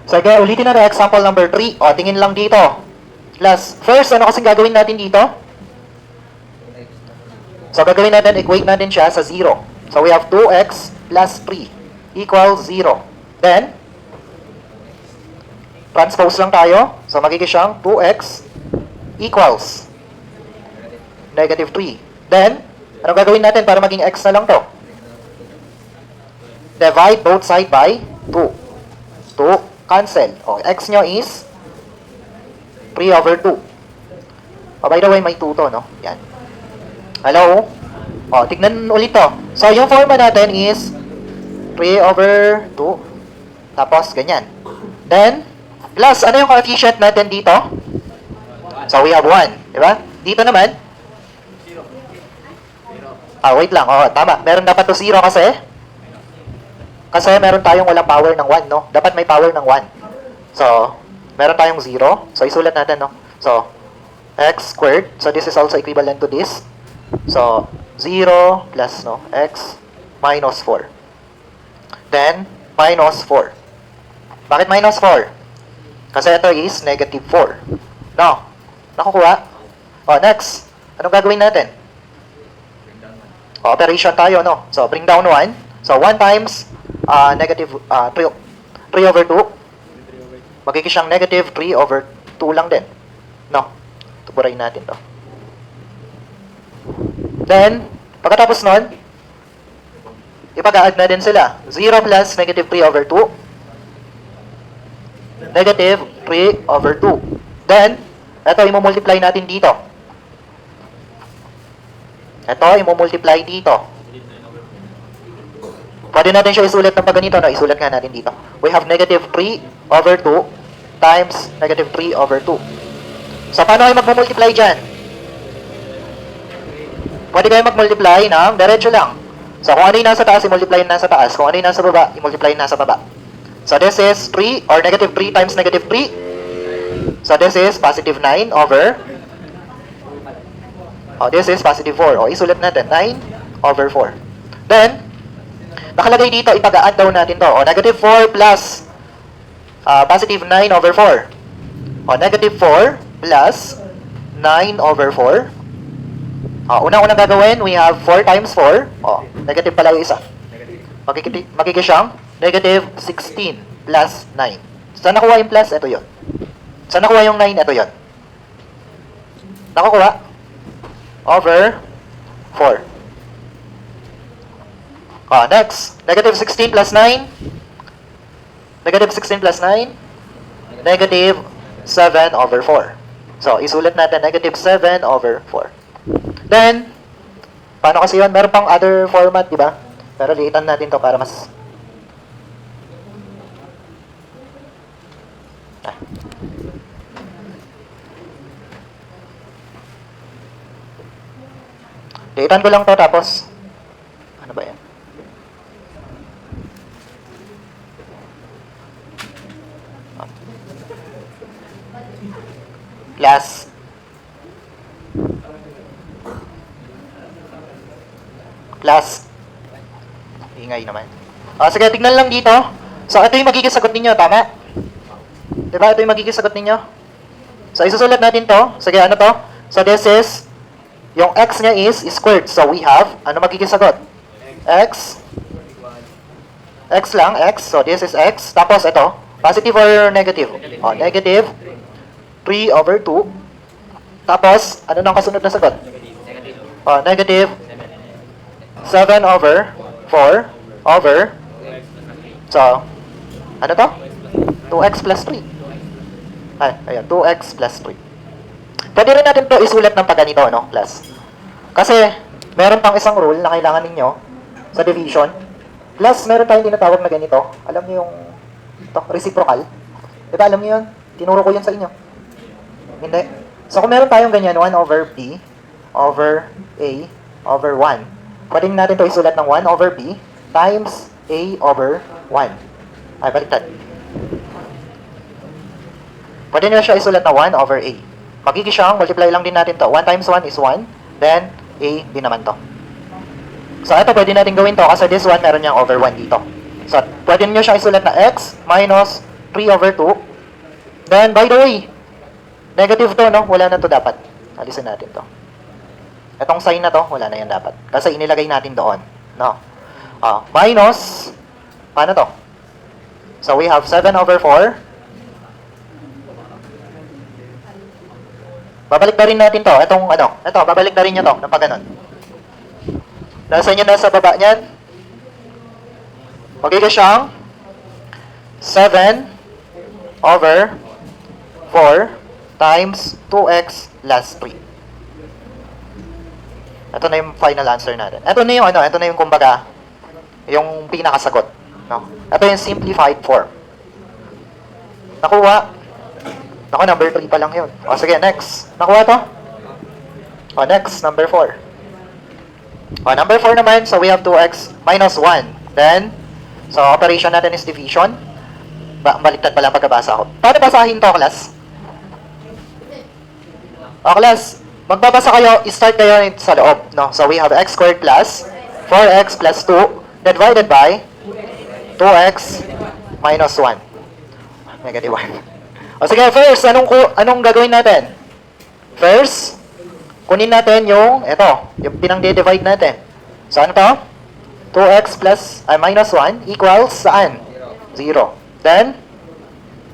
So, kaya ulitin natin example number 3. O, tingin lang dito. First, ano kasing gagawin natin dito? So, gagawin natin, equate natin siya sa 0. So, we have 2x plus 3 equals 0. Then, transpose lang tayo. So, magiging siyang 2x equals negative 3. Then, anong gagawin natin para maging x na lang to? Divide both side by 2. 2, cancel. O, x nyo is 3 over 2. O, by the way, may 2 to, no? Yan. Hello? O, tignan ulit to. So, yung formula natin is 3 over 2. Tapos, ganyan. Then, plus, ano yung coefficient natin dito? So, we have 1. Diba? Dito naman, wait lang. Oo, tama. Meron dapat to 0 kasi meron tayong walang power ng 1, no? Dapat may power ng 1. So, meron tayong 0. So, isulat natin, no? So, x squared. So, this is also equivalent to this. So, 0 plus, no? X minus 4. Then, minus 4. Bakit minus 4? Kasi ito is negative 4. No? Nakukuha? O, next. Anong gagawin natin? Operation tayo, no? So, bring down 1. So, 1 times negative 3 over 2. Magiging siyang negative 3 over 2 lang din. No? Tuburayin natin to. Then, pagkatapos nun, ipag-add na din sila. 0 plus negative 3 over 2. Negative 3 over 2. Then, ito, i-multiply natin dito. Ito, i-multiply dito. Pwede natin siya isulat ng pag ganito, no? Isulat nga natin dito. We have negative 3 over 2 times negative 3 over 2. So, paano kayo mag-multiply dyan? Pwede kayo mag-multiply ng diretso lang. So, kung ano yung nasa taas, i-multiply yung nasa taas. Kung ano yung nasa baba, i-multiply yung nasa baba. So, this is 3 or negative 3 times negative 3. So, this is positive 9 over... this is positive 4. Isulat natin, 9 over 4. Then, nakalagay dito, ipag-add daw natin to. Negative 4 plus positive 9 over 4. Negative 4 plus 9 over 4. Unang-unang gagawin, we have 4 times 4. Negative pala yung isa. Magiging siyang negative 16 plus 9. Saan nakuha yung plus? Ito yun. Saan nakuha yung 9? Ito yun. Nakukuha? Over 4. Next. Negative 16 plus 9. Negative 16 plus 9. Negative 7 over 4. So, isulat natin negative 7 over 4. Then, paano kasi yun? Meron pang other format, di ba? Pero liitan natin to para mas... Liitan ko lang to tapos... Ano ba yan? Class. Ingay naman. Sige, tignan lang dito. So, ito yung magiging sagot ninyo, tama? Diba? Ito yung magiging sagot ninyo. So, isusulat natin to. Sige, ano to? So, this is, yung x niya is squared. So, we have, ano magiging sagot? X. X lang, x. So, this is x. Tapos, ito, positive or negative? Negative 3 over 2. Tapos, ano nang kasunod na sagot? Negative 7 over 4 over, so, ano to? 2x plus 3. Ayan, 2x plus 3. Pwede rin natin to isulat ng pagganito, no, class? Kasi, meron pang isang rule na kailangan ninyo sa division. Plus, meron tayong tinatawag na ganito. Alam niyo yung reciprocal? Diba, alam niyo yun? Tinuro ko yun sa inyo. Hindi. So, kung meron tayong ganyan, 1 over b over a over 1. Pwede natin to isulat ng 1 over b times a over 1. Baliktad. Pwede nyo siya isulat na 1 over a. Magiging siyang, multiply lang din natin to. 1 times 1 is 1. Then, a din naman to. So, ito pwede natin gawin to kasi this one meron niyang over 1 dito. So, pwede nyo siya isulat na x minus 3 over 2. Then, by the way, negative to, no? Wala na to dapat. Alisin natin to. Itong sign na to, wala na yan dapat. Kasi inilagay natin doon, no? Minus, paano to? So, we have 7 over 4. Babalik na rin natin to. Itong, ito, babalik na rin nyo to, ng pag ganun. Nasa nyo nasa baba niyan? Magiging siyang 7 over 4 times 2x plus 3. Ito na yung final answer natin. Ito na yung ito na yung kumbaga, yung pinakasagot, no? Ito yung simplified form. Nakuha. Naku, number 3 pa lang yun. O, sige, next. Nakuha to? O, next, number 4. O, number 4 naman, so we have 2x minus 1. Then, so operation natin is division. Baliktad pala pagkabasa ko. Paano basahin to, class? O, class, magbabasa kayo, start kayo sa loob, no? So, we have x squared plus 4x plus 2 divided by 2x minus 1. Negative 1. O sige, first, anong gagawin natin? First, kunin natin yung pinang-divide natin. So, ano to? 2x plus, minus 1 equals saan? 0. Then,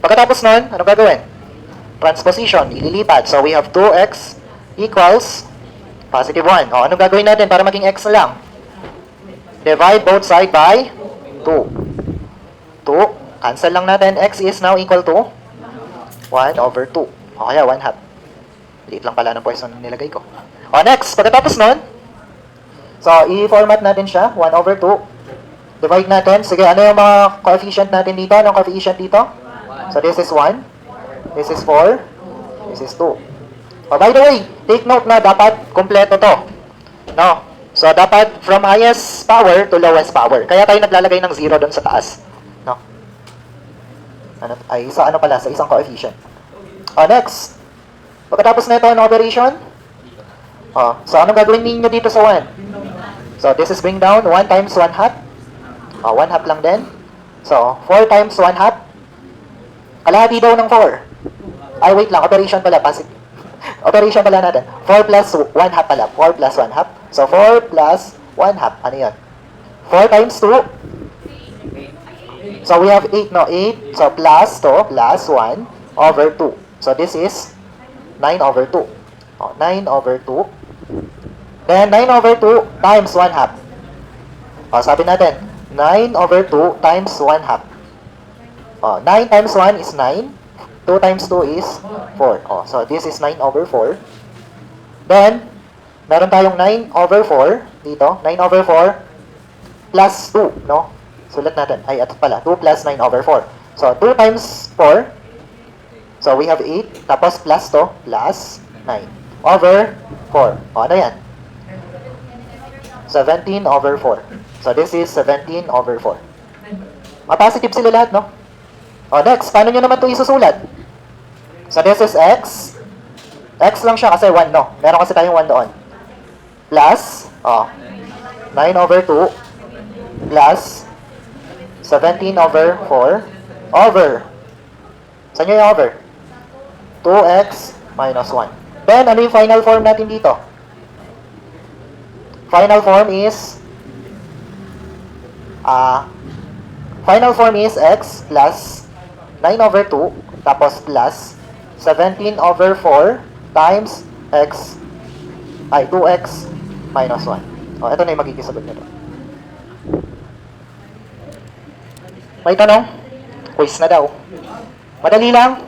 pagkatapos nun, ano gagawin? Transposition, ililipat. So, we have 2x equals positive 1. O, anong gagawin natin para maging x na lang? Divide both side by 2. 2. Cancel lang natin. X is now equal to 1 over 2. O kaya 1 half. Liit lang pala ng pwesto na nilagay ko. O, next. Pagkatapos nun, so, i-format natin siya. 1 over 2. Divide natin. Sige, ano yung mga coefficient natin dito? Anong coefficient dito? So, this is 1. This is 4. This is 2. Oh, by the way, take note na dapat kompleto to. No? So, dapat from highest power to lowest power. Kaya tayo naglalagay ng 0 doon sa taas. No? Sa isang coefficient. Oh, next. Pagkatapos na ito, ang operation. Oh, so, anong gagawin ninyo dito sa 1? So, this is bring down 1 times 1 half. Oh, 1 half lang din. So, 4 times 1 half. Kalahati daw ng 4. Ay, wait lang. Operation pala. Operation pala natin. 4 plus 1 half pala. 4 plus 1 half. So, 4 plus 1 half. Ano yun? 4 times 2. So, we have 8, no? 8. So, plus 2, plus 1 over 2. So, this is 9 over 2. Oh, 9 over 2. Then, 9 over 2 times 1 half. Oh, sabi natin, 9 over 2 times 1 half. Oh, 9 times 1 is 9. 2 times 2 is 4. Oh, so, this is 9 over 4. Then, meron tayong 9 over 4 dito. 9 over 4 plus 2, no? Sulat natin. Ay, ito pala. 2 plus 9 over 4. So, 2 times 4. So, we have 8. Tapos, plus 2. Plus 9. Over 4. O, ano yan? 17 over 4. So, this is 17 over 4. Ma-positive sila lahat, no? O, next. Paano nyo naman ito isusulat? So, this is x. X lang siya kasi 1, no? Meron kasi tayong 1 doon. Plus, 9 over 2. Plus, 17 over 4 over. Saan nyo yung over? 2x minus 1. Then, ano yung final form natin dito? Final form is x plus 9 over 2 tapos plus 17 over 4 times x 2x minus 1. O, ito na yung magiging sagot nito. May tanong? Quiz na daw. Madali lang.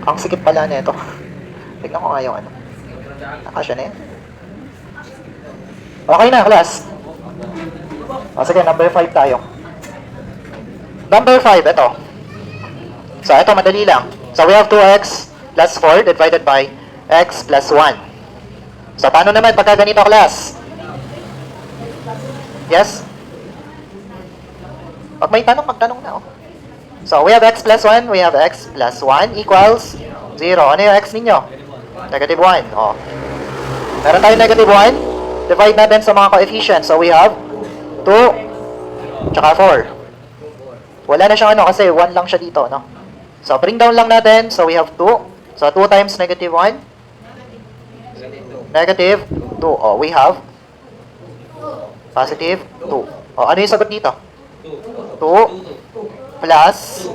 Ang sikip pala nito. Tignan ko nga yung ano. Nakasya na yan. Okay na, class. O, sige, number 5 tayo. Number 5, ito. So, ito, madali lang. So, we have 2x plus 4 divided by x plus 1. So, paano naman pagka ganito, class? Yes? Pag may tanong, magtanong na. So, we have x plus 1. We have x plus 1 equals 0. Ano yung x ninyo? Negative 1. O. Meron tayo negative 1. Divide natin sa mga coefficient. So, we have 2 tsaka 4. Wala na siyang ano kasi 1 lang siya dito, no? So, bring down lang natin. So, we have 2. So, 2 times negative 1. Negative 2. Oh, we have positive 2. Oh, ano yung sagot dito? 2 plus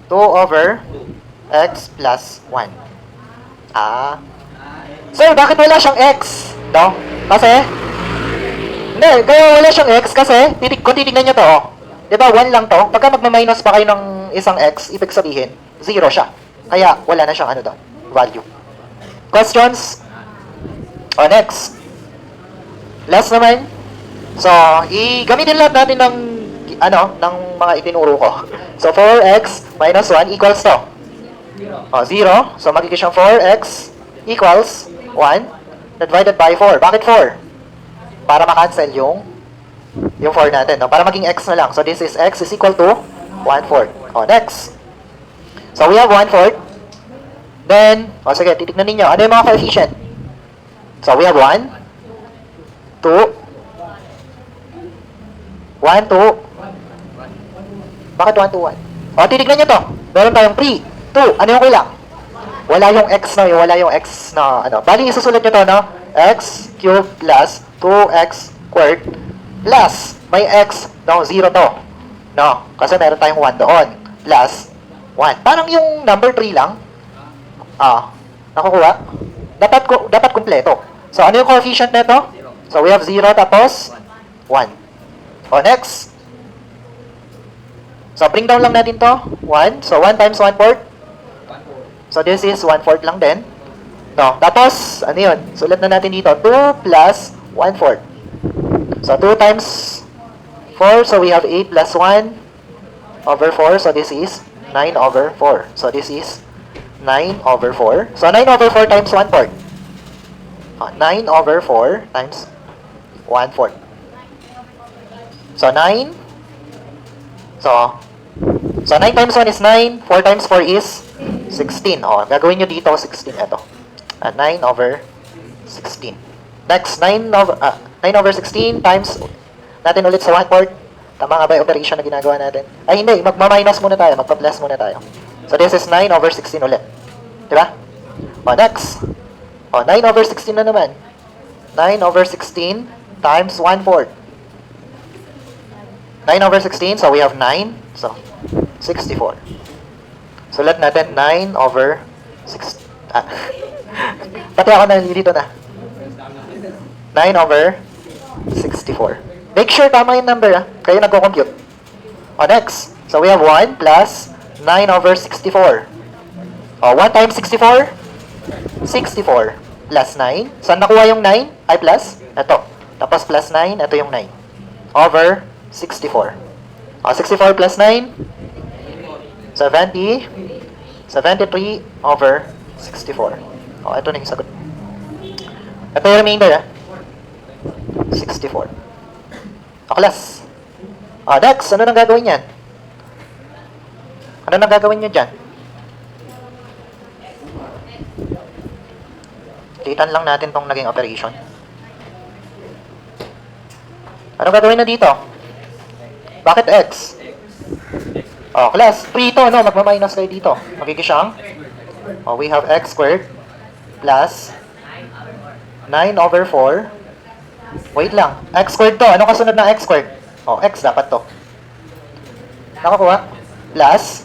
2 over x plus 1. Ah. Sir, bakit wala siyang x? No? Kasi? Hindi, kaya wala siyang x kasi, kung titignan nyo to, oh. Diba, 1 lang to. Pagka magma-minus pa kayo ng isang x, ibig sabihin, 0 siya. Kaya, wala na siyang ano doon, value. Questions? O, next. Last naman. So, gamitin lahat natin ng, ng mga itinuro ko. So, 4x minus 1 equals to. O, 0. So, magiging siyang 4x equals 1 divided by 4. Bakit 4? Para makancel yung 4 natin, no? Para maging x na lang. So, this is x is equal to 1/4. O, next. So, we have 1/4. Then, sige, titignan ninyo. Ano yung mga coefficient? So, we have 1, 2, 1, 2. Bakit 1, 2, 1? O, titignan nyo to. Meron tayong 3, 2. Ano yung kulang? Wala yung x, no? Wala yung x na, Bali, isusulat nyo to, no? X cubed plus 2x squared plus, may x, no? 0 to. No? Kasi meron tayong 1 doon. Plus 1. Parang yung number 3 lang. Nakukuha? Dapat kumpleto. So, ano yung coefficient nito? So, we have 0 tapos 1. O, next. So, bring down lang natin to. 1. So, 1 times 1/4. So, this is 1/4 lang din. No. Tapos, ano yun? Sulat na natin dito. 2 plus 1/4. So, 2 times 4. So, we have 8 plus 1 over 4. So, this is 9 over 4. So, this is 9 over 4. So, 9 over 4 times 1/4. 9 over 4 times 1/4. So, 9. So 9 times 1 is 9. 4 times 4 is 16. Gagawin nyo dito 16. Ito. 9 over 16. Next, 9 over 16 times natin ulit sa 1/4. Tama nga ba yung operation na ginagawa natin? Ay, hindi. Magma-minus muna tayo. Magpa-plus muna tayo. So, this is 9 over 16 ulit. Diba? Next. 9 over 16 na naman. 9 over 16 times 1/4. 9 over 16, so we have 9. So, 64. Sulat natin 9 over 6. Pati ako nalilito na. 9 over 64. Make sure tama yung number, Kayo nagko-compute. Next. So, we have 1 plus 9 over 64. 1 times 64? 64. Plus 9. Saan nakuha yung 9? Ay, plus? Ito. Tapos plus 9, ito yung 9. Over 64. 64 plus 9? 70. 73 over 64. Ito na yung sagot. Ito yung remainder, 64. Class. Next, ano nang gagawin yan? Ano nang gagawin nyo dyan? Titan lang natin tong naging operation. Ano gagawin na dito? Bakit x? Class, 3 ito, no? Magma-minus kayo dito. Magiging siyang, we have x squared plus 9 over 4. Wait lang. X squared to. Ano kasunod ng x squared? X dapat to. Nakakuha? Plus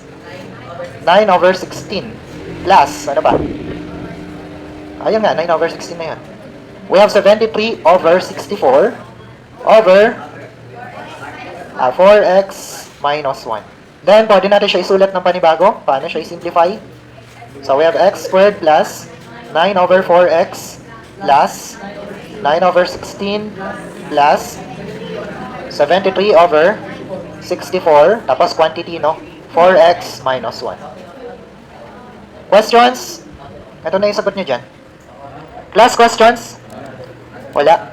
9 over 16. Plus, ano ba? Ayun nga, 9 over 16 na yun. We have 73 over 64 over 4x minus 1. Then, pwede natin siya isulat ng panibago. Paano siya i-simplify? So, we have x squared plus 9 over 4x plus 9 over 16 plus 73 over 64. Tapos, quantity, no? 4x minus 1. Questions? Ito na yung sagot nyo dyan. Class questions? Wala.